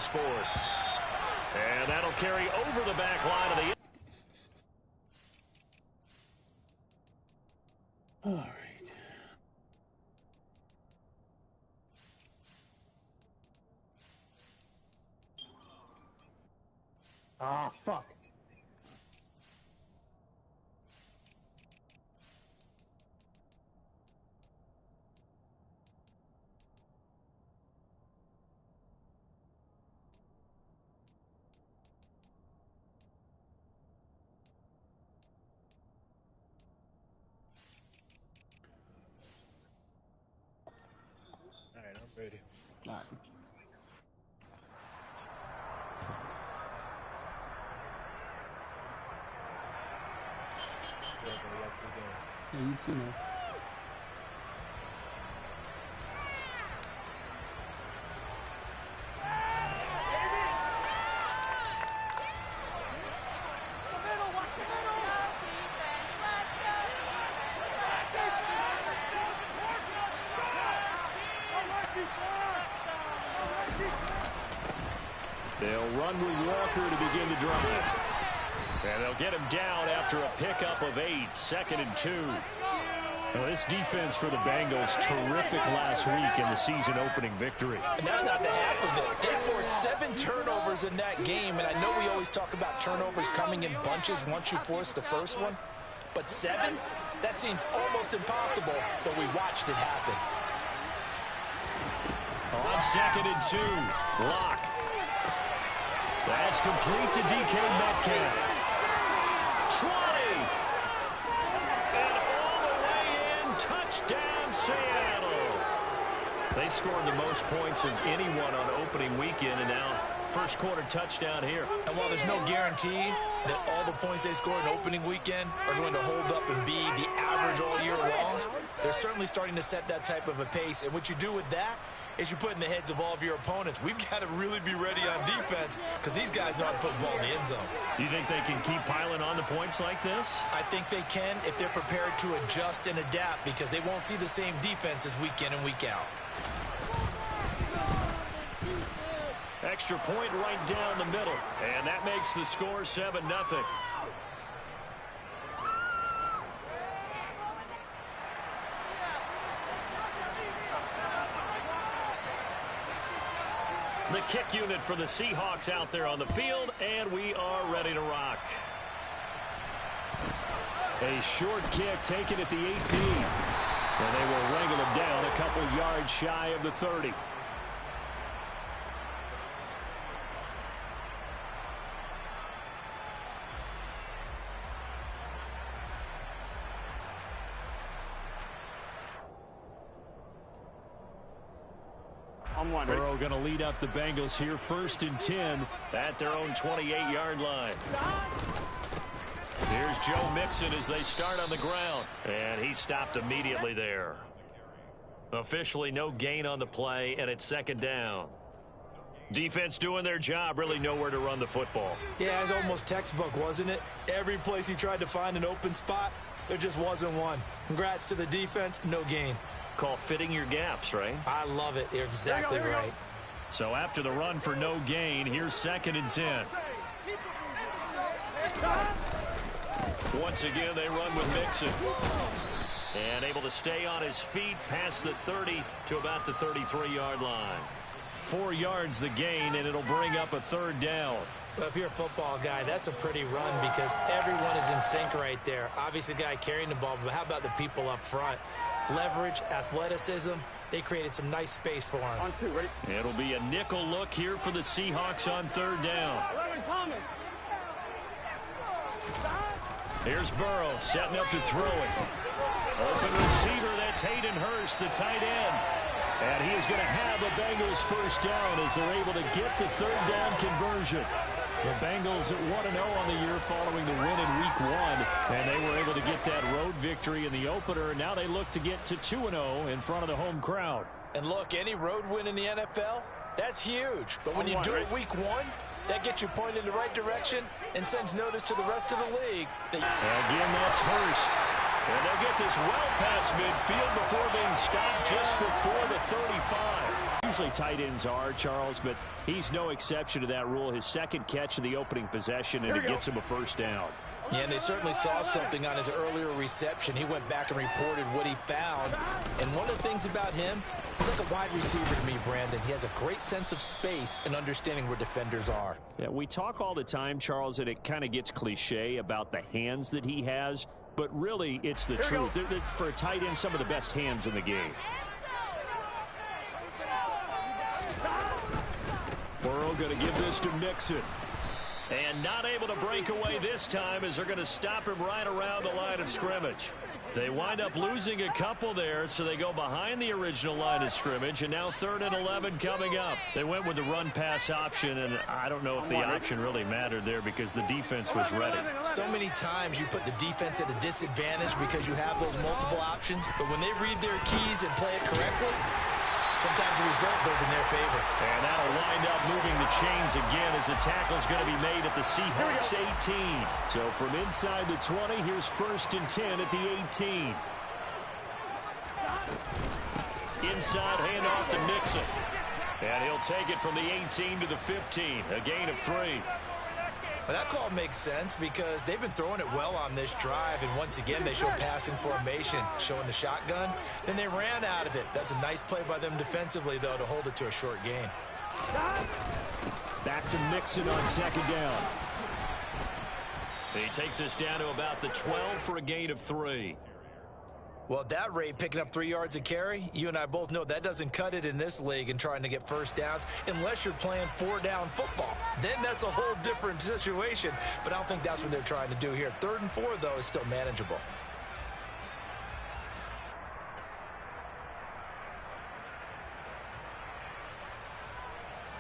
Sports. And that'll carry over the back line of the... All right. Ah, fuck. All right, I'm ready. All right. Yeah, you too, man. They'll run with Walker to begin the drive. And they'll get him down after a pickup of 8, 2nd and 2. Well, this defense for the Bengals, terrific last week in the season-opening victory. And that's not the half of it. They forced 7 turnovers in that game, and I know we always talk about turnovers coming in bunches once you force the first one, but 7? That seems almost impossible, but we watched it happen. On 2nd and 2, Locke. That's complete to DK Metcalf. 20. And all the way in, touchdown Seattle. They scored the most points of anyone on opening weekend, and now first quarter touchdown here. And while there's no guarantee that all the points they score in opening weekend are going to hold up and be the average all year long, they're certainly starting to set that type of a pace. And what you do with that is you put in the heads of all of your opponents, we've got to really be ready on defense because these guys know how to put the ball in the end zone. Do you think they can keep piling on the points like this? I think they can if they're prepared to adjust and adapt because they won't see the same defenses week in and week out. Extra point right down the middle, and that makes the score 7-0. The kick unit for the Seahawks out there on the field, and we are ready to rock. A short kick taken at the 18. And they will wrangle him down a couple yards shy of the 30. Burrow going to lead up the Bengals here, 1st and 10 at their own 28-yard line. Here's Joe Mixon as they start on the ground, and he stopped immediately there. Officially no gain on the play, and it's 2nd down. Defense doing their job, really nowhere to run the football. Yeah, it's almost textbook, wasn't it? Every place he tried to find an open spot, there just wasn't one. Congrats to the defense, no gain. Call fitting your gaps, right? I love it. You're exactly right. So after the run for no gain, here's 2nd and 10. Once again, they run with Mixon. And able to stay on his feet past the 30 to about the 33-yard line. 4 yards the gain, and it'll bring up a 3rd down. Well, if you're a football guy, that's a pretty run because everyone is in sync right there. Obviously, the guy carrying the ball, but how about the people up front? Leverage, athleticism, they created some nice space for him. On 2, ready? It'll be a nickel look here for the Seahawks on 3rd down. Here's Burrow setting up to throw it. Open receiver, that's Hayden Hurst, the tight end. And he is going to have the Bengals 1st down as they're able to get the 3rd down conversion. The Bengals at 1-0 on the year following the win in Week 1. And they were able to get that road victory in the opener. And now they look to get to 2-0 in front of the home crowd. And look, any road win in the NFL, that's huge. But when you do it Week 1, that gets you pointed in the right direction and sends notice to the rest of the league. Again, that's Hurst. And they'll get this well past midfield before being stopped just before the 35. Usually tight ends are, Charles, but he's no exception to that rule. His second catch of the opening possession, and it gets him a first down. Yeah, and they certainly saw something on his earlier reception. He went back and reported what he found. And one of the things about him, he's like a wide receiver to me, Brandon. He has a great sense of space and understanding where defenders are. Yeah, we talk all the time, Charles, and it kind of gets cliche about the hands that he has. But really, it's the truth. For a tight end, some of the best hands in the game. Burrow going to give this to Mixon. And not able to break away this time as they're going to stop him right around the line of scrimmage. They wind up losing a couple there, so they go behind the original line of scrimmage, and now 3rd and 11 coming up. They went with the run-pass option, and I don't know if the option really mattered there because the defense was ready. So many times you put the defense at a disadvantage because you have those multiple options, but when they read their keys and play it correctly, sometimes the result goes in their favor. And that'll wind up moving the chains again as the tackle's going to be made at the Seahawks 18. So from inside the 20, here's 1st and 10 at the 18. Inside handoff to Mixon. And he'll take it from the 18 to the 15. A gain of 3. But that call makes sense because they've been throwing it well on this drive, and once again they show passing formation, showing the shotgun. Then they ran out of it. That's a nice play by them defensively, though, to hold it to a short gain. Back to Mixon on 2nd down. He takes us down to about the 12 for a gain of 3. Well, at that rate, picking up 3 yards a carry, you and I both know that doesn't cut it in this league and trying to get first downs unless you're playing 4-down football. Then that's a whole different situation, but I don't think that's what they're trying to do here. 3rd and 4, though, is still manageable.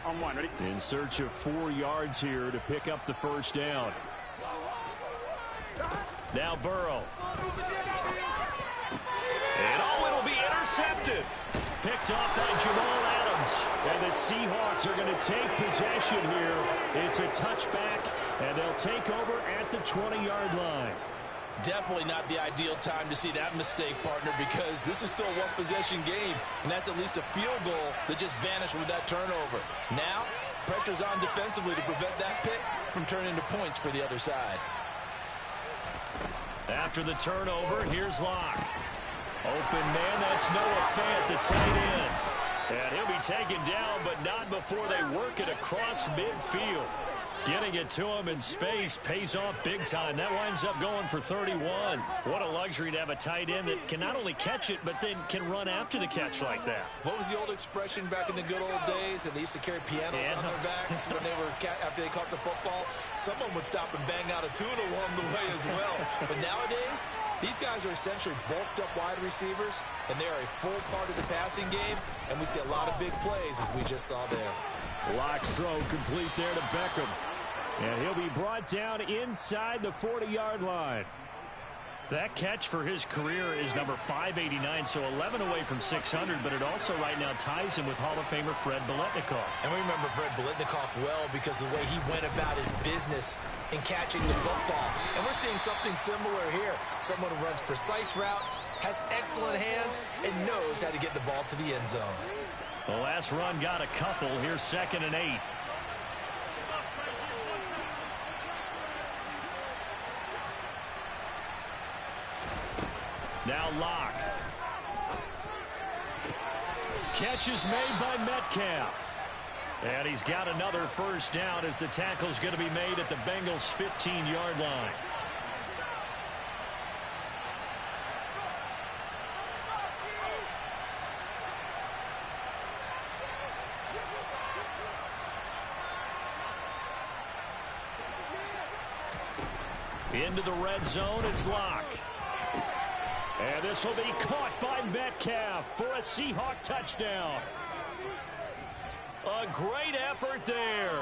On 1, ready? In search of 4 yards here to pick up the first down. Now Burrow. And it'll be intercepted. Picked off by Jamal Adams. And the Seahawks are going to take possession here. It's a touchback, and they'll take over at the 20-yard line. Definitely not the ideal time to see that mistake, partner, because this is still a one-possession game, and that's at least a field goal that just vanished with that turnover. Now, pressure's on defensively to prevent that pick from turning into points for the other side. After the turnover, here's Locke. Open man, that's Noah Fant, the tight end. And he'll be taken down, but not before they work it across midfield. Getting it to him in space pays off big time. That winds up going for 31. What a luxury to have a tight end that can not only catch it, but then can run after the catch like that. What was the old expression back in the good old days? And they used to carry pianos on their backs when they were after they caught the football. Someone would stop and bang out a tune along the way as well. But nowadays, these guys are essentially bulked up wide receivers, and they are a full part of the passing game. And we see a lot of big plays as we just saw there. Locke's throw complete there to Beckham. And he'll be brought down inside the 40-yard line. That catch for his career is number 589, so 11 away from 600, but it also right now ties him with Hall of Famer Fred Biletnikoff. And we remember Fred Biletnikoff well because of the way he went about his business in catching the football. And we're seeing something similar here. Someone who runs precise routes, has excellent hands, and knows how to get the ball to the end zone. The last run got a couple. Here's 2nd and 8. Now Locke. Catch is made by Metcalf. And he's got another first down as the tackle's going to be made at the Bengals' 15-yard line. Into the red zone, it's Locke. And this will be caught by Metcalf for a Seahawk touchdown. A great effort there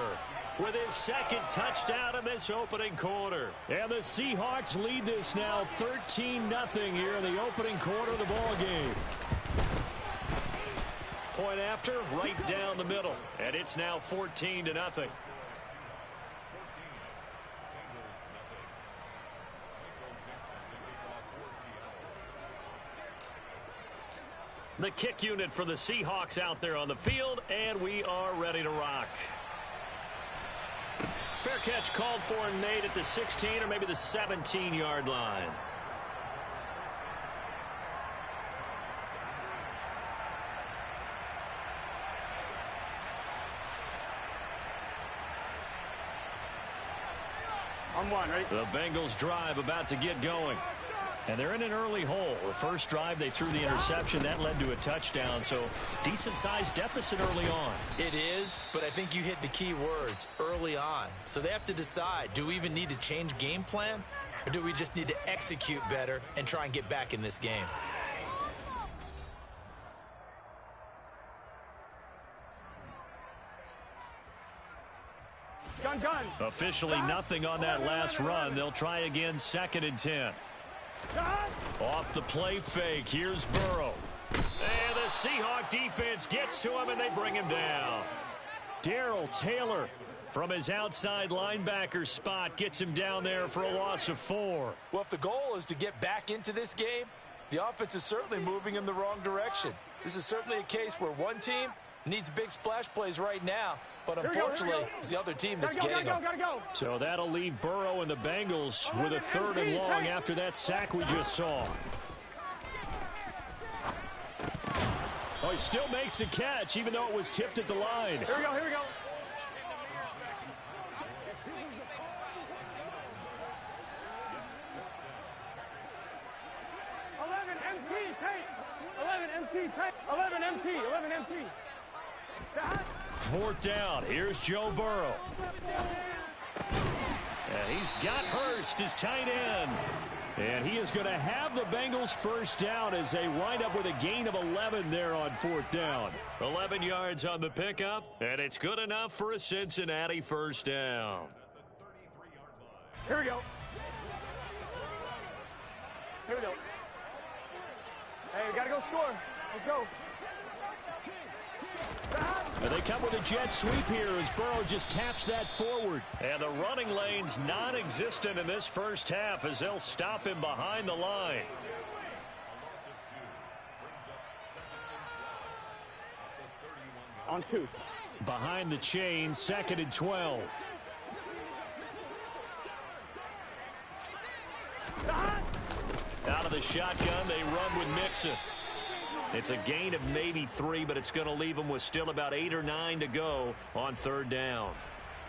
with his 2nd touchdown in this opening quarter. And the Seahawks lead this now 13-0 here in the opening quarter of the ball game. Point after, right down the middle. And it's now 14-0. The kick unit for the Seahawks out there on the field, and we are ready to rock. Fair catch called for and made at the 16 or maybe the 17-yard line. On one, ready? The Bengals drive about to get going. And they're in an early hole. The first drive, they threw the interception. That led to a touchdown. So, decent-sized deficit early on. It is, but I think you hit the key words, early on. So they have to decide, do we even need to change game plan? Or do we just need to execute better and try and get back in this game? Gun. Officially nothing on that last run. They'll try again, 2nd and 10. Off the play fake, here's Burrow. And the Seahawk defense gets to him, and they bring him down. Darrell Taylor from his outside linebacker spot gets him down there for a loss of 4. Well, if the goal is to get back into this game, the offense is certainly moving in the wrong direction. This is certainly a case where one team needs big splash plays right now, but unfortunately, it's the other team that's getting them. So that'll leave Burrow and the Bengals with a 3rd and long after that sack we just saw. Oh, he still makes the catch, even though it was tipped at the line. Here we go. 11 MT. 4th down. Here's Joe Burrow. And he's got Hurst, his tight end. And he is going to have the Bengals 1st down as they wind up with a gain of 11 there on 4th down. 11 yards on the pickup, and it's good enough for a Cincinnati 1st down. Here we go. Hey, we got to go score. Let's go. And they come with a jet sweep here as Burrow just taps that forward. And the running lane's non-existent in this first half as they'll stop him behind the line. On 2. Behind the chain, 2nd and 12. Out of the shotgun, they run with Mixon. It's a gain of maybe 3, but it's going to leave them with still about 8 or 9 to go on 3rd down.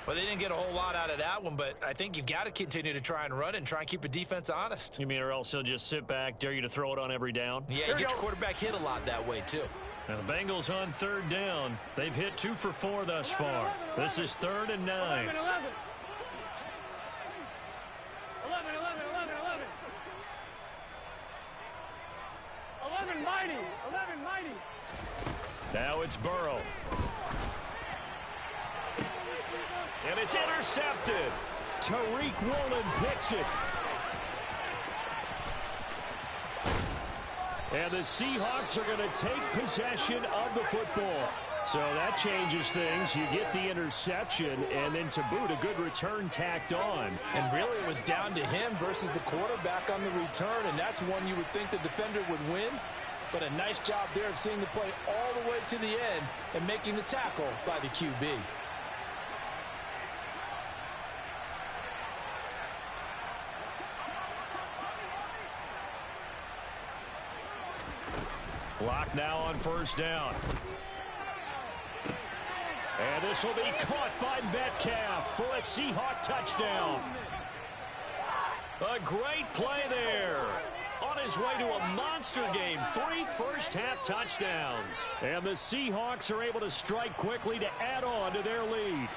Well, they didn't get a whole lot out of that one, but I think you've got to continue to try and run and try and keep the defense honest. You mean or else he'll just sit back, dare you to throw it on every down? Yeah, you get your quarterback hit a lot that way, too. Now the Bengals on 3rd down. They've hit 2 for 4 thus far. This is 3rd and 9. 11. Mighty. Now it's Burrow. And it's intercepted. Tariq Woolen picks it. And the Seahawks are going to take possession of the football. So that changes things. You get the interception, and then to boot, a good return tacked on. And really, it was down to him versus the quarterback on the return, and that's one you would think the defender would win. But a nice job there of seeing the play all the way to the end and making the tackle by the QB. Block now on 1st down. And this will be caught by Metcalf for a Seahawk touchdown. A great play there. On his way to a monster game, 3 first-half touchdowns. And the Seahawks are able to strike quickly to add on to their lead.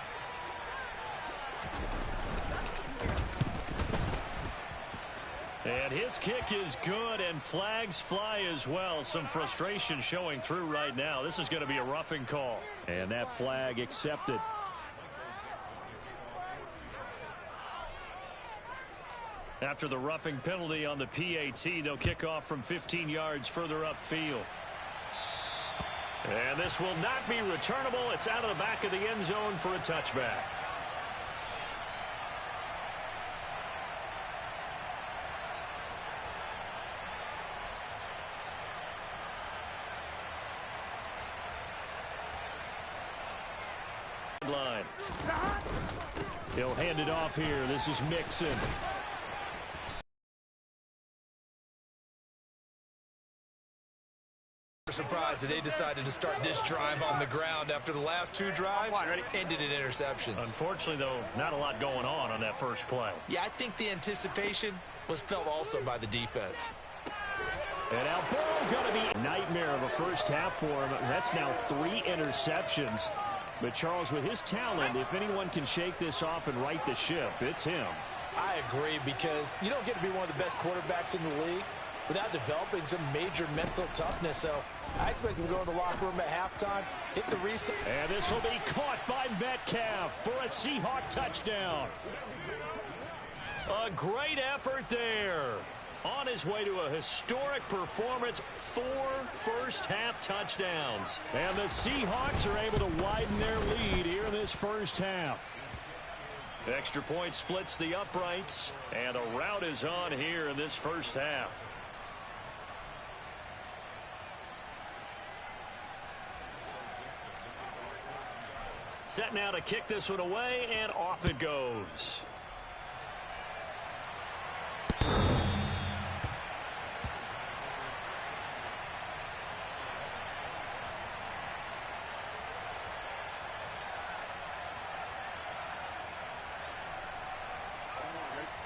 And his kick is good, and flags fly as well. Some frustration showing through right now. This is going to be a roughing call. And that flag accepted. After the roughing penalty on the PAT, they'll kick off from 15 yards further upfield. And this will not be returnable. It's out of the back of the end zone for a touchback. line. He'll hand it off here. This is Mixon. Surprised that they decided to start this drive on the ground after the last two drives ended in interceptions. Unfortunately, though, not a lot going on that first play. Yeah, I think the anticipation was felt also by the defense. And now Burrow going to be nightmare of a first half for him. That's now 3 interceptions. But Charles, with his talent, if anyone can shake this off and right the ship, it's him. I agree, because you don't get to be one of the best quarterbacks in the league without developing some major mental toughness. So I expect him to go in the locker room at halftime, hit the reset. And this will be caught by Metcalf for a Seahawk touchdown. A great effort there. On his way to a historic performance, 4 first-half touchdowns. And the Seahawks are able to widen their lead here in this first half. Extra point splits the uprights, and a rout is on here in this first half. Set now to kick this one away, and off it goes.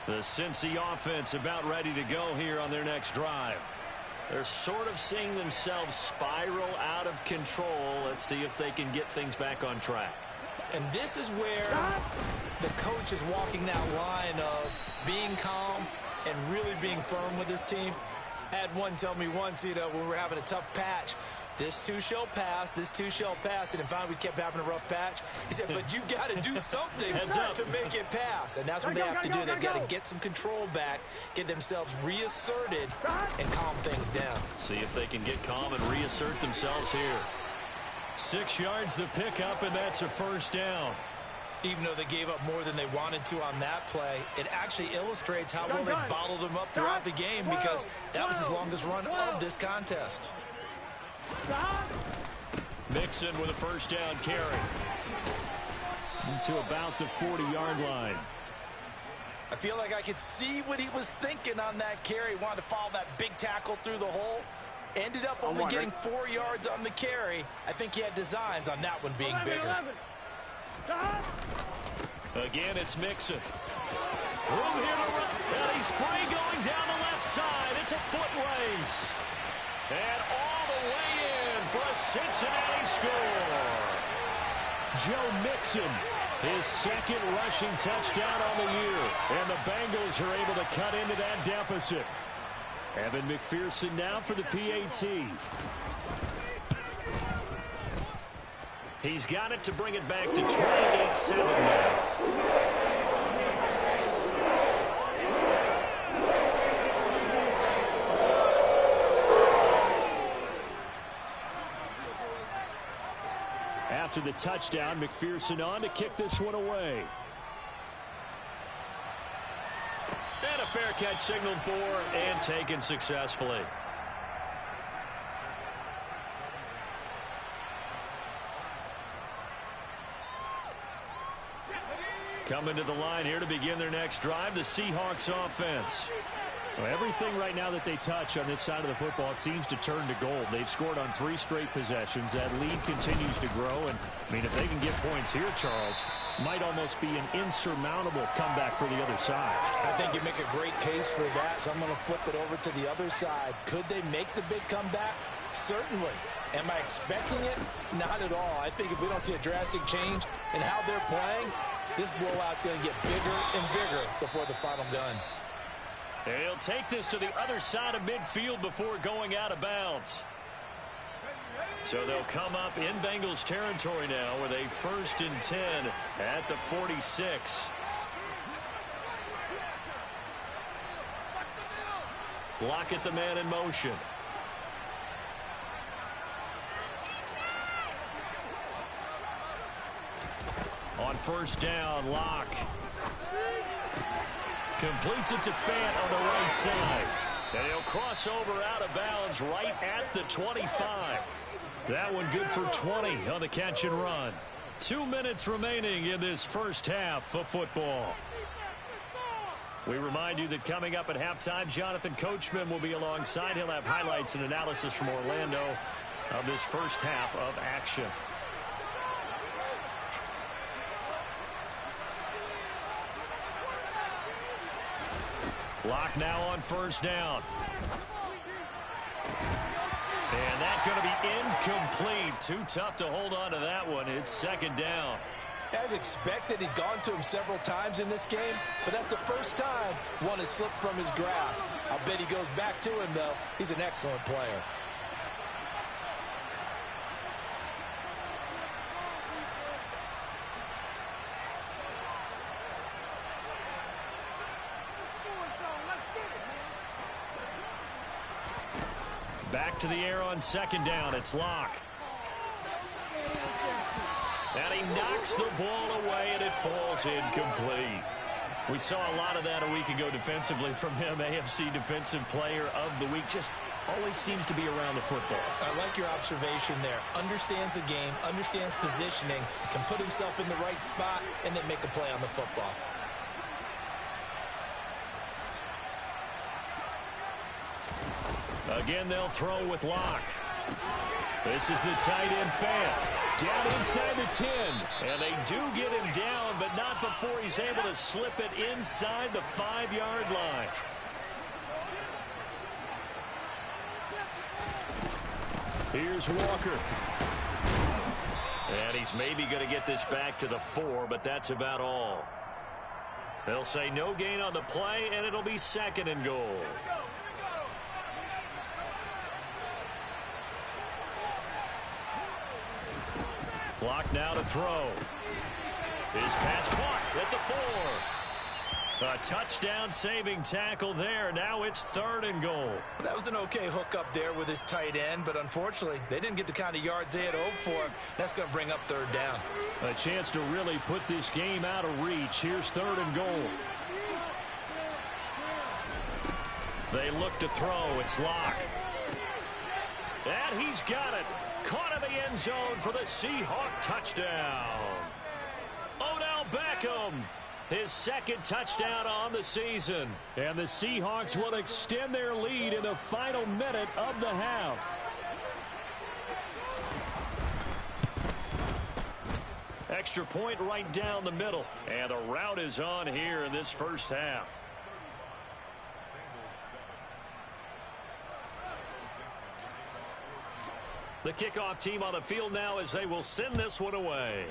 The Cincy offense about ready to go here on their next drive. They're sort of seeing themselves spiral out of control. Let's see if they can get things back on track. And this is where the coach is walking that line of being calm and really being firm with his team. I had one tell me once, when we were having a tough patch, this too shall pass, this too shall pass. And finally we kept having a rough patch. He said, but you got to do something to make it pass. And that's what they have to do. They've got to get some control back, get themselves reasserted, and calm things down. See if they can get calm and reassert themselves here. 6 yards the pickup, and that's a first down. Even though they gave up more than they wanted to on that play, it actually illustrates how well they bottled them up throughout the game, because that was his longest run of this contest. Mixon with a first down carry to about the 40-yard line. I feel like I could see what he was thinking on that carry. Wanted to follow that big tackle through the hole. Ended up only getting 4 yards on the carry. I think he had designs on that one being bigger. Again, it's Mixon. Room here to run. And he's free going down the left side. It's a foot race. And all the way in for a Cincinnati score. Joe Mixon, his second rushing touchdown on the year. And the Bengals are able to cut into that deficit. Evan McPherson now for the PAT. He's got it to bring it back to 28-7 now. After the touchdown, McPherson on to kick this one away. And a fair catch signaled for and taken successfully. Coming to the line here to begin their next drive, the Seahawks offense. Well, everything right now that they touch on this side of the football, it seems to turn to gold. They've scored on 3 straight possessions. That lead continues to grow. And, I mean, if they can get points here, Charles, might almost be an insurmountable comeback for the other side. I think you make a great case for that, so I'm going to flip it over to the other side. Could they make the big comeback? Certainly. Am I expecting it? Not at all. I think if we don't see a drastic change in how they're playing, this blowout's going to get bigger and bigger before the final gun. And he'll take this to the other side of midfield before going out of bounds. So they'll come up in Bengals territory now with a 1st and 10 at the 46. Lockett, the man in motion. On 1st down, Lock completes it to Fant on the right side. And he'll cross over out of bounds right at the 25. That one good for 20 on the catch and run. 2 minutes remaining in this first half of football. We remind you that coming up at halftime, Jonathan Coachman will be alongside. He'll have highlights and analysis from Orlando of this first half of action. Lock now on first down. And that's going to be incomplete. Too tough to hold on to that one. It's second down. As expected, he's gone to him several times in this game, but that's the first time one has slipped from his grasp. I bet he goes back to him, though. He's an excellent player. Back to the air on second down. It's Locke. And he knocks the ball away, and it falls incomplete. We saw a lot of that a week ago defensively from him. AFC Defensive Player of the Week. Just always seems to be around the football. I like your observation there. Understands the game, understands positioning, can put himself in the right spot, and then make a play on the football. Again, they'll throw with Locke. This is the tight end fan. Down inside the 10. And they do get him down, but not before he's able to slip it inside the 5-yard line. Here's Walker. And he's maybe going to get this back to the 4, but that's about all. They'll say no gain on the play, and it'll be second and goal. Clock now to throw. His pass caught at the 4. A touchdown-saving tackle there. Now it's third and goal. That was an okay hookup there with his tight end, but unfortunately, they didn't get the kind of yards they had hoped for. That's going to bring up third down. A chance to really put this game out of reach. Here's third and goal. They look to throw. It's Locke. And he's got it. Caught in the end zone for the Seahawk touchdown. Odell Beckham, his second touchdown on the season. And the Seahawks will extend their lead in the final minute of the half. Extra point right down the middle. And the route is on here in this first half. The kickoff team on the field now as they will send this one away.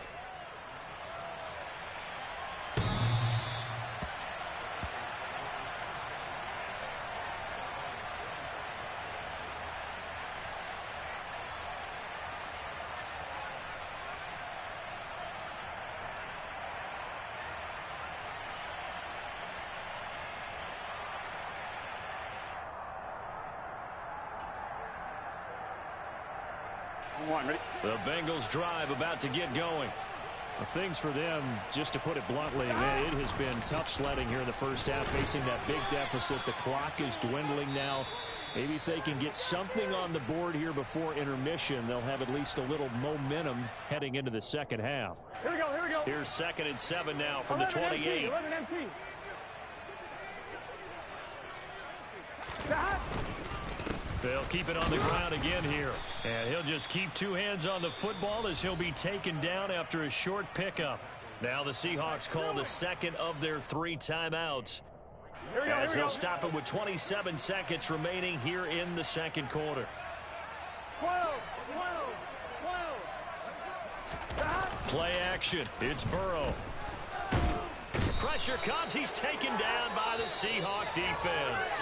The Bengals drive about to get going. Well, things for them, just to put it bluntly, it has been tough sledding here in the first half, facing that big deficit. The clock is dwindling now. Maybe if they can get something on the board here before intermission, they'll have at least a little momentum heading into the second half. Here we go, here we go. Here's 2nd and 7 now from the 28. 11 MT. They'll keep it on the ground again here. And he'll just keep 2 hands on the football as he'll be taken down after a short pickup. Now the Seahawks call the second of their 3 timeouts. As they'll stop it with 27 seconds remaining here in the second quarter. 12. Play action. It's Burrow. Pressure comes. He's taken down by the Seahawk defense.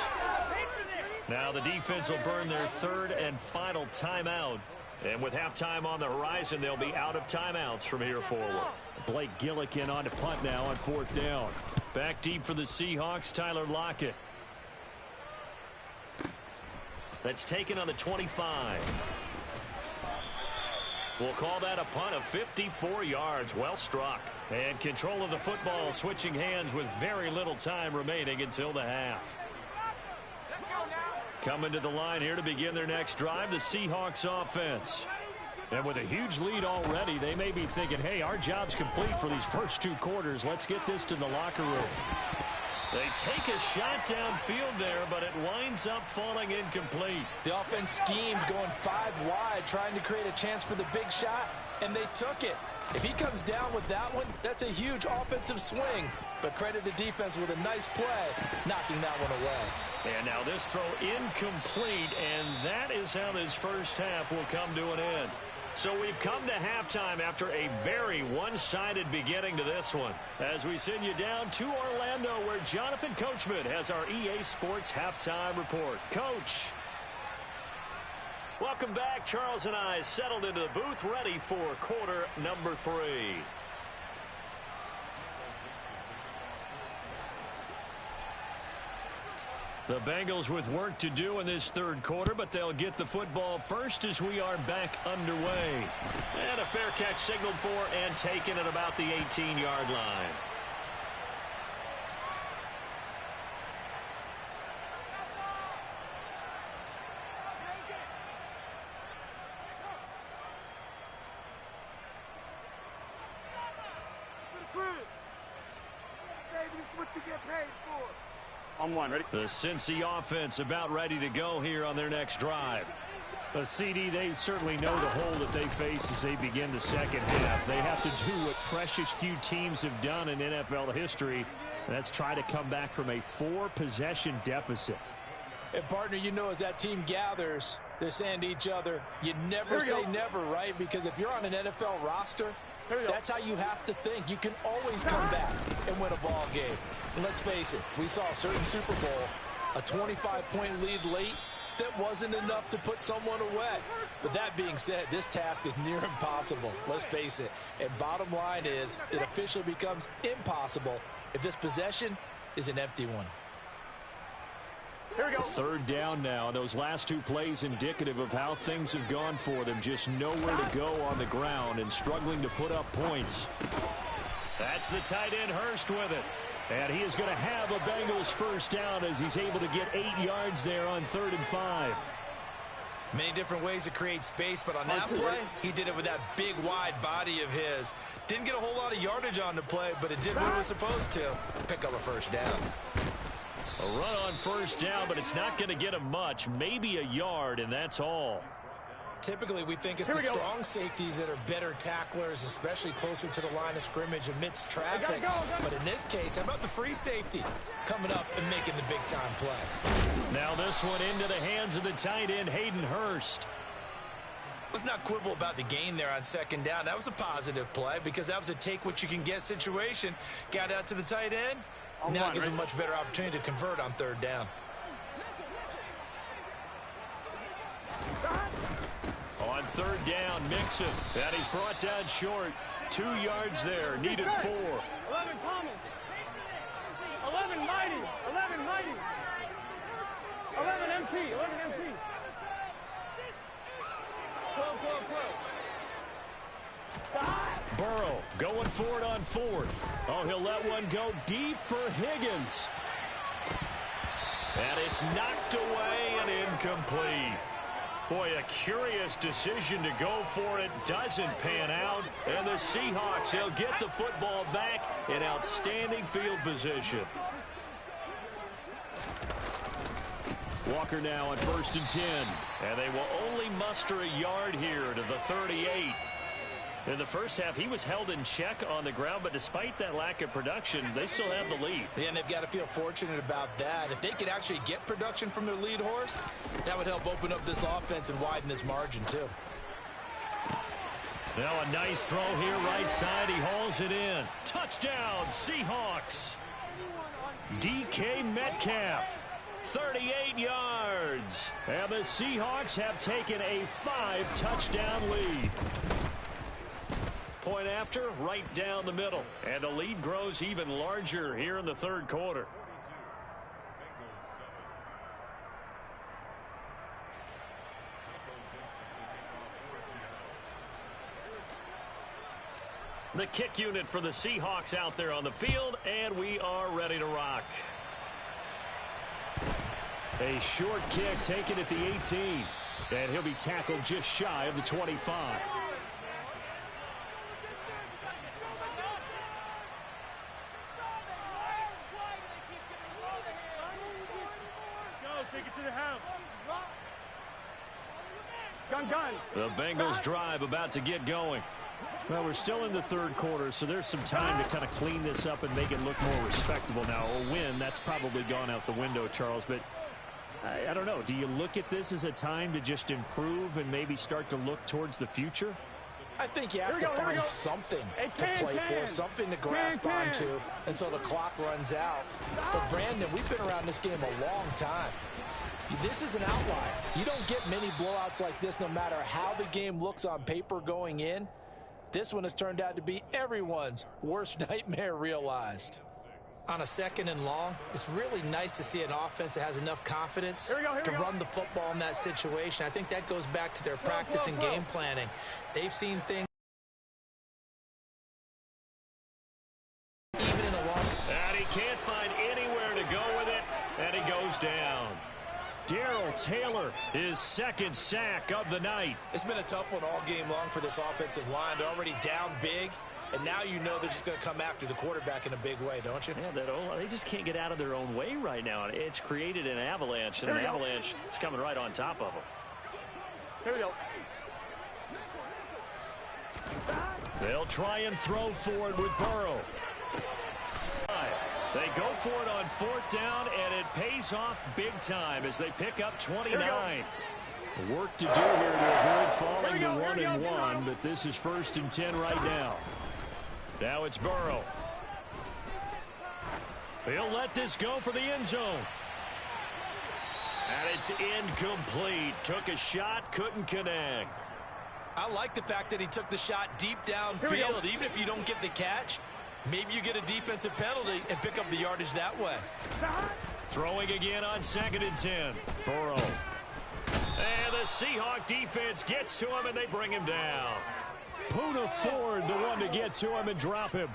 Now the defense will burn their 3rd and final timeout. And with halftime on the horizon, they'll be out of timeouts from here forward. Blake Gillikin on to punt now on 4th down. Back deep for the Seahawks, Tyler Lockett. That's taken on the 25. We'll call that a punt of 54 yards. Well struck. And control of the football switching hands with very little time remaining until the half. Coming to the line here to begin their next drive, the Seahawks offense. And with a huge lead already, they may be thinking, hey, our job's complete for these first 2 quarters. Let's get this to the locker room. They take a shot downfield there, but it winds up falling incomplete. The offense schemed going 5 wide, trying to create a chance for the big shot, and they took it. If he comes down with that one, that's a huge offensive swing. But credit the defense with a nice play, knocking that one away. And now this throw incomplete, and that is how this first half will come to an end. So we've come to halftime after a very one-sided beginning to this one. As we send you down to Orlando, where Jonathan Coachman has our EA Sports halftime report. Coach. Welcome back. Charles and I settled into the booth, ready for quarter number 3. The Bengals with work to do in this third quarter, but they'll get the football first as we are back underway. And a fair catch signaled for and taken at about the 18-yard line. On one, ready? The Cincy offense about ready to go here on their next drive. A CD, they certainly know the hole that they face as they begin the second half. They have to do what precious few teams have done in NFL history. That's try to come back from a 4-possession deficit. And, partner, you know, as that team gathers, they're saying to each other, you never say never, right? Because if you're on an NFL roster, that's how you have to think. You can always come back and win a ball game. And let's face it, we saw a certain Super Bowl, a 25-point lead late that wasn't enough to put someone away. But that being said, this task is near impossible. Let's face it. And bottom line is, it officially becomes impossible if this possession is an empty one. Here we go. Third down now. Those last 2 plays indicative of how things have gone for them. Just nowhere to go on the ground and struggling to put up points. That's the tight end Hurst with it. And he is going to have a Bengals first down as he's able to get 8 yards there on 3rd and 5. Many different ways to create space, but on that play, he did it with that big, wide body of his. Didn't get a whole lot of yardage on the play, but it did what it was supposed to. Pick up a first down. A run on first down, but it's not going to get him much. Maybe a yard, and that's all. Typically, we think it's the strong safeties that are better tacklers, especially closer to the line of scrimmage amidst traffic. But in this case, how about the free safety coming up and making the big-time play? Now this one into the hands of the tight end, Hayden Hurst. Let's not quibble about the gain there on 2nd down. That was a positive play because that was a take-what-you-can-get situation. Got out to the tight end. Now it gives him a much better opportunity to convert on 3rd down. On 3rd down, Mixon. And he's brought down short. 2 yards there. Needed 4. 11 Thomas. 11 Mighty. 11 Mighty. 11 MT. 11 MT. 12, 12, 12. Burrow going for it on 4th. Oh, he'll let one go deep for Higgins. And it's knocked away and incomplete. Boy, a curious decision to go for it. Doesn't pan out. And the Seahawks, they'll get the football back in outstanding field position. Walker now on 1st and 10. And they will only muster a yard here to the 38. In the first half, he was held in check on the ground, but despite that lack of production, they still have the lead. Yeah, and they've got to feel fortunate about that. If they could actually get production from their lead horse, that would help open up this offense and widen this margin, too. Now a nice throw here right side. He hauls it in. Touchdown, Seahawks. DK Metcalf, 38 yards. And the Seahawks have taken a 5-touchdown lead. Point after, right down the middle. And the lead grows even larger here in the 3rd quarter. The kick unit for the Seahawks out there on the field, and we are ready to rock. A short kick taken at the 18. And he'll be tackled just shy of the 25. Take it to the house. Gun. The Bengals drive about to get going. Well, we're still in the third quarter, so there's some time to kind of clean this up and make it look more respectable now. A win, that's probably gone out the window, Charles, but I don't know. Do you look at this as a time to just improve and maybe start to look towards the future? I think you have to find something to play for, something to grasp onto until the clock runs out. But, Brandon, we've been around this game a long time. This is an outlier. You don't get many blowouts like this no matter how the game looks on paper going in. This one has turned out to be everyone's worst nightmare realized. On a 2nd and long, it's really nice to see an offense that has enough confidence to run the football in that situation. I think that goes back to their practice and game planning. They've seen things even in a long. And he can't find anywhere to go with it, and he goes down. Darrell Taylor, his 2nd sack of the night. It's been a tough one all game long for this offensive line. They're already down big, and now you know they're just going to come after the quarterback in a big way, don't you? Yeah, they just can't get out of their own way right now. It's created an avalanche, and an avalanche is coming right on top of them. Here we go. They'll try and throw forward with Burrow. They go for it on 4th down, and it pays off big time as they pick up 29. Work to do here to avoid falling to 1-1, but this is 1st and 10 right now. Now it's Burrow. He'll let this go for the end zone. And it's incomplete. Took a shot, couldn't connect. I like the fact that he took the shot deep downfield. Even if you don't get the catch, maybe you get a defensive penalty and pick up the yardage that way. Throwing again on 2nd and 10. Burrow. And the Seahawk defense gets to him, and they bring him down. Poona Ford, the one to get to him and drop him.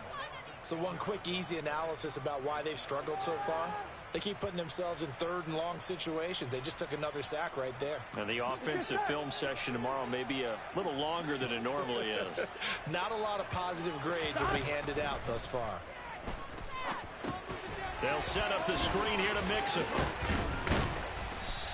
So one quick, easy analysis about why they've struggled so far. They keep putting themselves in 3rd and long situations. They just took another sack right there. And the offensive film session tomorrow may be a little longer than it normally is. Not a lot of positive grades will be handed out thus far. They'll set up the screen here to mix it.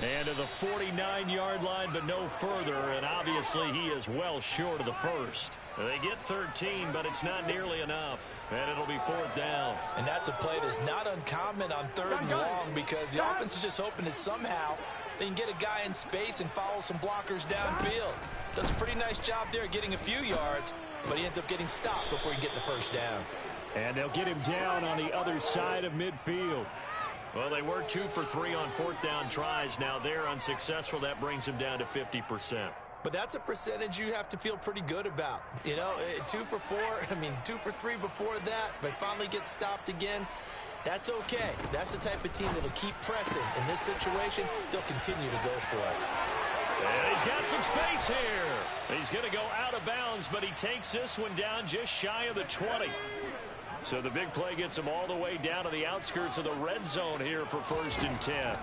And to the 49-yard line, but no further. And obviously he is well short of the first. They get 13, but it's not nearly enough. And it'll be 4th down. And that's a play that's not uncommon on 3rd and long because the offense is just hoping that somehow they can get a guy in space and follow some blockers downfield. Does a pretty nice job there getting a few yards, but he ends up getting stopped before he can get the first down. And they'll get him down on the other side of midfield. Well, they were 2 for 3 on 4th down tries. Now they're unsuccessful. That brings them down to 50%. But that's a percentage you have to feel pretty good about. You know, 2 for 4, 2 for 3 before that, but finally get stopped again. That's okay. That's the type of team that'll keep pressing. In this situation, they'll continue to go for it. And he's got some space here. He's going to go out of bounds, but he takes this one down just shy of the 20. So the big play gets him all the way down to the outskirts of the red zone here for 1st and 10.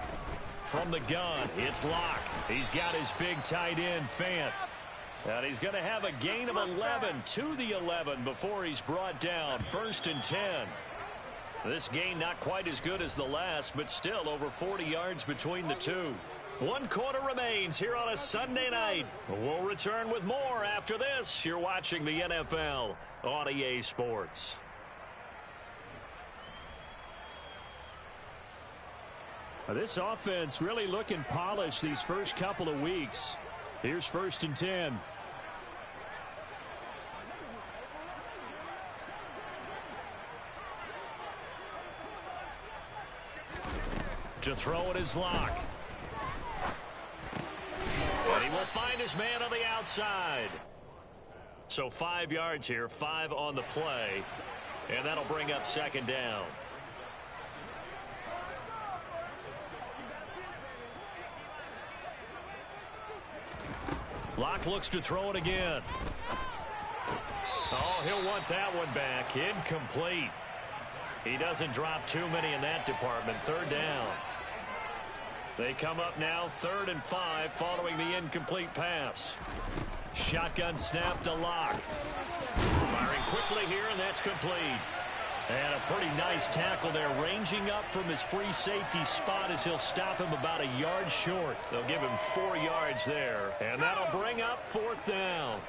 From the gun, it's Locke. He's got his big tight end, Fant. And he's going to have a gain of 11 to the 11 before he's brought down. 1st and 10. This gain not quite as good as the last, but still over 40 yards between the two. 1 quarter remains here on a Sunday night. We'll return with more after this. You're watching the NFL on EA Sports. This offense really looking polished these first couple of weeks. Here's 1st and 10. To throw it is Locke. And he will find his man on the outside. So 5 yards here, 5 on the play. And that'll bring up 2nd down. Locke looks to throw it again. Oh, he'll want that one back. Incomplete. He doesn't drop too many in that department. 3rd down. They come up now 3rd and 5 following the incomplete pass. Shotgun snap to Locke. Firing quickly here, and that's complete. And a pretty nice tackle there, ranging up from his free safety spot as he'll stop him about a yard short. They'll give him 4 yards there, and that'll bring up 4th down.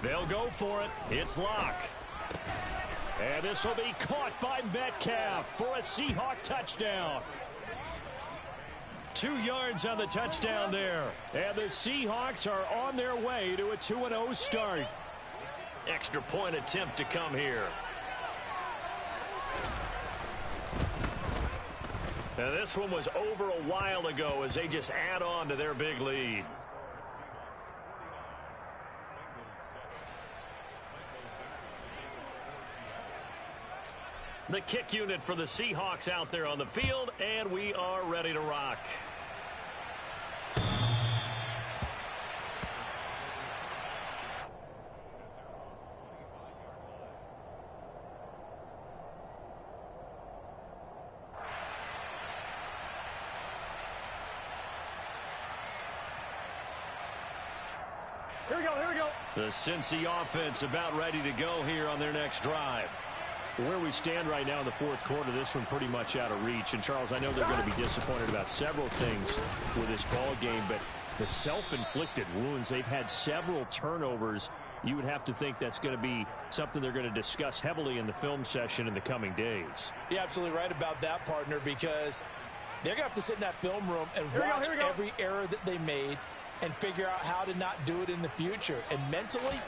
They'll go for it. It's Locke. And this will be caught by Metcalf for a Seahawk touchdown. 2 yards on the touchdown there. And the Seahawks are on their way to a 2-0 start. Extra point attempt to come here. Now this one was over a while ago as they just add on to their big lead. The kick unit for the Seahawks out there on the field, and we are ready to rock. Here we go, here we go. The Cincy offense about ready to go here on their next drive. Where we stand right now in the 4th quarter, this one pretty much out of reach. And, Charles, I know they're going to be disappointed about several things with this ball game, but the self-inflicted wounds, they've had several turnovers. You would have to think that's going to be something they're going to discuss heavily in the film session in the coming days. You're absolutely right about that, partner, because they're going to have to sit in that film room and watch every error that they made and figure out how to not do it in the future. And mentally,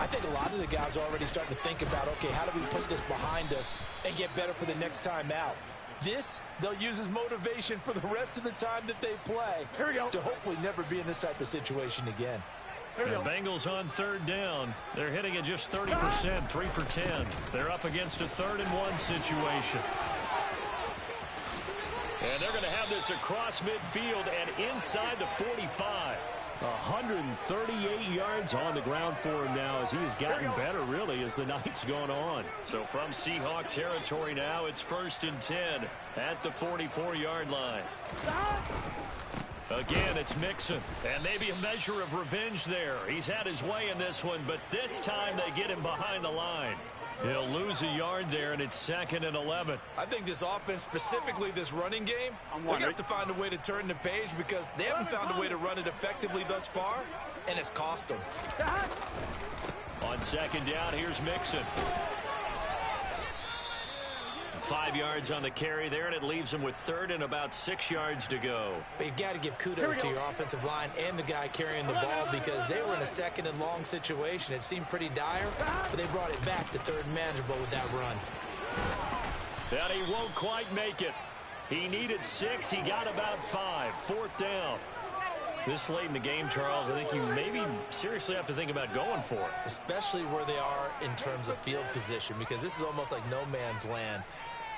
I think a lot of the guys are already starting to think about, okay, how do we put this behind us and get better for the next time out? This, they'll use as motivation for the rest of the time that they play to hopefully never be in this type of situation again. The Bengals on 3rd down. They're hitting at just 30%, 3 for 10. They're up against a 3rd and 1 situation. And they're going to have this across midfield and inside the 45. 138 yards on the ground for him now as he has gotten better, really, as the night's gone on. So from Seahawk territory now, it's 1st and 10 at the 44-yard line. Again, it's Mixon. And maybe a measure of revenge there. He's had his way in this one, but this time they get him behind the line. He'll lose a yard there, and it's 2nd and 11. I think this offense, specifically this running game, they're going to have to find a way to turn the page because they haven't found a way to run it effectively thus far, and it's cost them. On 2nd down, here's Mixon. 5 yards on the carry there, and it leaves him with 3rd and about 6 yards to go. But you've got to give kudos to your offensive line and the guy carrying the ball because they were in a 2nd and long situation. It seemed pretty dire, but they brought it back to 3rd and manageable with that run. And he won't quite make it. He needed 6. He got about 5. 4th down. This late in the game, Charles, I think you maybe seriously have to think about going for it. Especially where they are in terms of field position because this is almost like no man's land.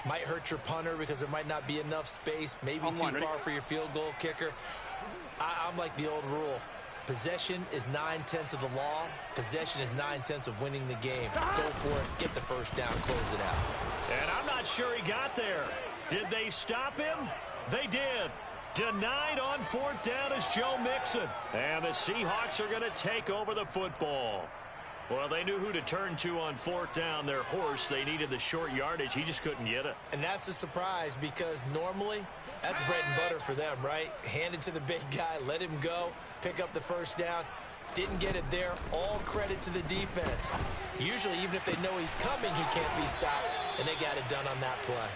Might hurt your punter because there might not be enough space, maybe too far for your field goal kicker. I'm like the old rule. Possession is 9/10 of the law. Possession is 9/10 of winning the game. Go for it, get the 1st down, close it out. And I'm not sure he got there. Did they stop him? They did. Denied on 4th down is Joe Mixon. And the Seahawks are going to take over the football. Well, they knew who to turn to on 4th down. Their horse, they needed the short yardage. He just couldn't get it. And that's a surprise because normally that's bread and butter for them, right? Hand it to the big guy, let him go, pick up the 1st down. Didn't get it there. All credit to the defense. Usually, even if they know he's coming, he can't be stopped. And they got it done on that play.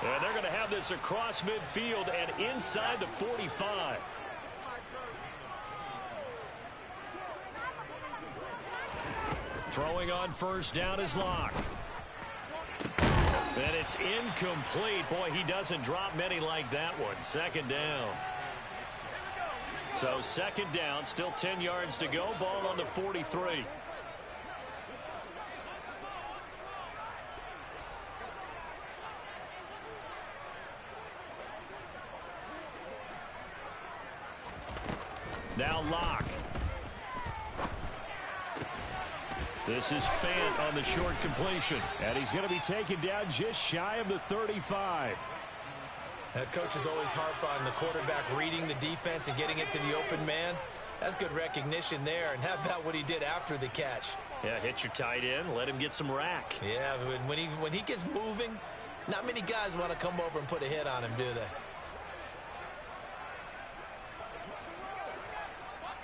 And they're going to have this across midfield and inside the 45. Throwing on 1st down is Locke. And it's incomplete. Boy, he doesn't drop many like that one. 2nd down. So 2nd down, still 10 yards to go. Ball on the 43. Now Locke. This is Fant on the short completion. And he's going to be taken down just shy of the 35. Coaches always harp on the quarterback reading the defense and getting it to the open man. That's good recognition there. And how about what he did after the catch? Yeah, hit your tight end, let him get some rack. Yeah, when he gets moving, not many guys want to come over and put a hit on him, do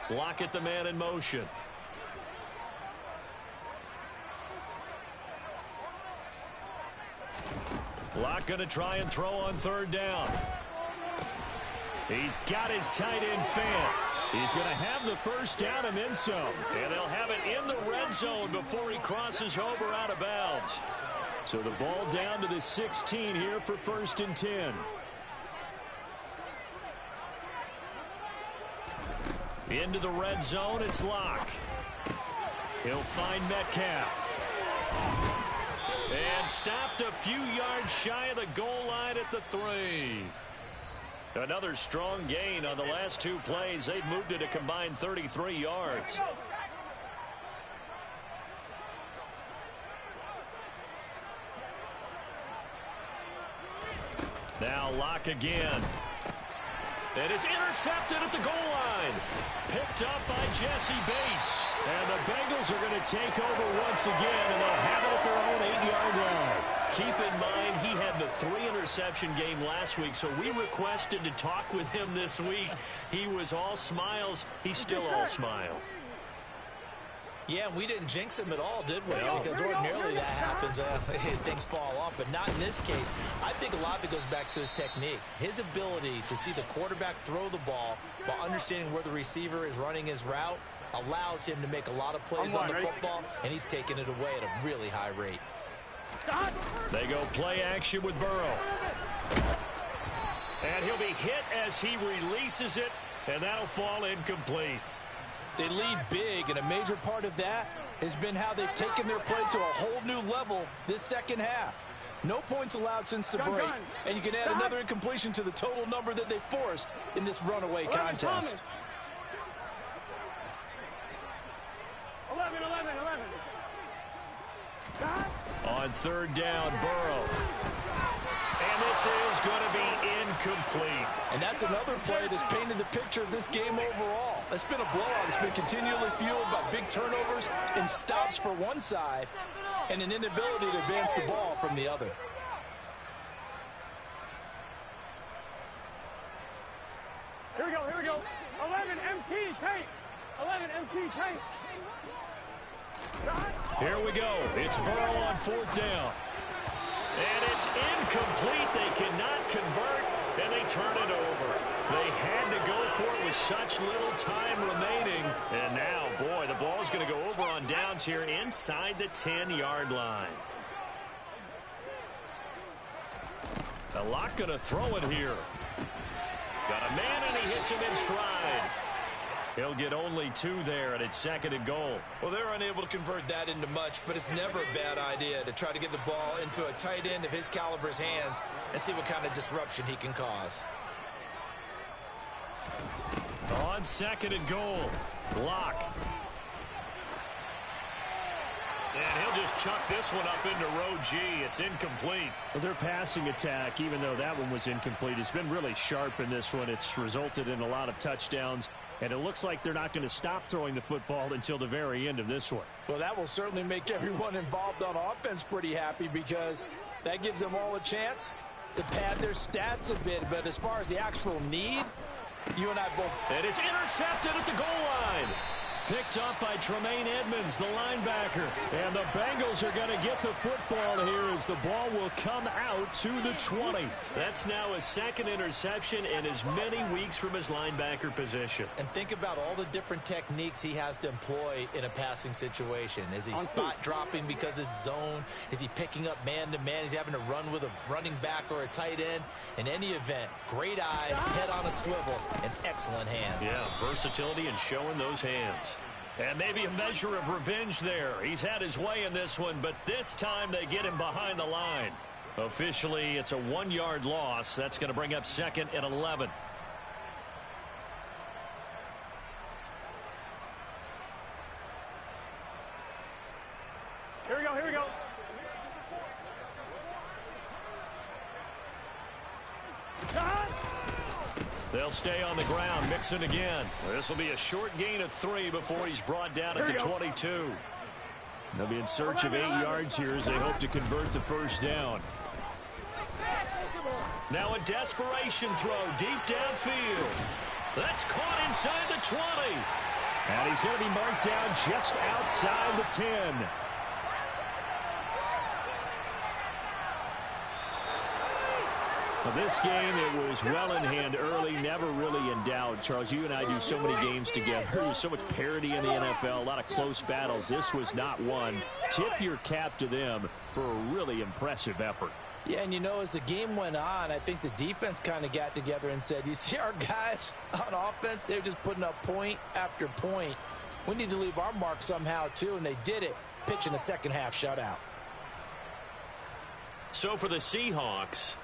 they? Lockett the man in motion. Lock going to try and throw on third down. He's got his tight end fan. He's going to have the first down and then some. And they'll have it in the red zone before he crosses over out of bounds. So the ball down to the 16 here for 1st and 10. Into the red zone, it's Locke. He'll find Metcalf. And stopped a few yards shy of the goal line at the 3. Another strong gain on the last 2 plays. They've moved it a combined 33 yards. Now Locke again. And it's intercepted at the goal line. Picked up by Jesse Bates. And the Bengals are going to take over once again, and they'll have it at their own 8-yard line. Keep in mind, he had the 3-interception game last week, so we requested to talk with him this week. He was all smiles. He's still all smile. Yeah, we didn't jinx him at all, did we? No. Because ordinarily that happens. Things fall off, but not in this case. I think a lot of it goes back to his technique. His ability to see the quarterback throw the ball while understanding where the receiver is running his route allows him to make a lot of plays on the football, and he's taking it away at a really high rate. They go play action with Burrow. And he'll be hit as he releases it, and that'll fall incomplete. They lead big, and a major part of that has been how they've taken their play to a whole new level this second half. No points allowed since the break, and you can add another incompletion to the total number that they forced in this runaway contest. 11. On third down, Burrow. And this is going to be incomplete. And that's another play that's painted the picture of this game overall. It's been a blowout. It's been continually fueled by big turnovers and stops for one side and an inability to advance the ball from the other. Here we go. 11 MT tape. 11 MT tape. Here we go. It's Burrow on fourth down. And it's incomplete. They cannot convert, and they turn it over. They had to go for it with such little time remaining. And now, boy, the ball's going to go over on downs here inside the 10-yard line. The Lock going to throw it here. Got a man, and he hits him in stride. He'll get only 2 there, and it's 2nd and goal. Well, they're unable to convert that into much, but it's never a bad idea to try to get the ball into a tight end of his caliber's hands and see what kind of disruption he can cause. On 2nd and goal, Lock. And he'll just chuck this one up into row G. It's incomplete. Well, their passing attack, even though that one was incomplete, has been really sharp in this one. It's resulted in a lot of touchdowns, and it looks like they're not going to stop throwing the football until the very end of this one. Well, that will certainly make everyone involved on offense pretty happy because that gives them all a chance to pad their stats a bit. But as far as the actual need, you and I both. And it's intercepted at the goal line. Picked up by Tremaine Edmonds, the linebacker. And the Bengals are going to get the football here as the ball will come out to the 20. That's now a 2nd interception in as many weeks from his linebacker position. And think about all the different techniques he has to employ in a passing situation. Is he spot dropping because it's zone? Is he picking up man-to-man? Is he having to run with a running back or a tight end? In any event, great eyes, head on a swivel, and excellent hands. Yeah, versatility and showing those hands. And maybe a measure of revenge there. He's had his way in this one, but this time they get him behind the line. Officially, it's a 1-yard loss. That's going to bring up 2nd and 11. Here we go. They'll They'll stay on the ground, mixing again. This will be a short gain of 3 before he's brought down at the 22. They'll be in search of 8 yards here as they hope to convert the first down. Now a desperation throw deep downfield. That's caught inside the 20. And he's going to be marked down just outside the 10. Well, this game, it was well in hand early, never really in doubt. Charles, you and I do so many games together. There's so much parity in the NFL, a lot of close battles. This was not one. Tip your cap to them for a really impressive effort. Yeah, and you know, as the game went on, I think the defense kind of got together and said, you see our guys on offense, they're just putting up point after point. We need to leave our mark somehow, too, and they did it, pitching a second-half shutout. So for the Seahawks,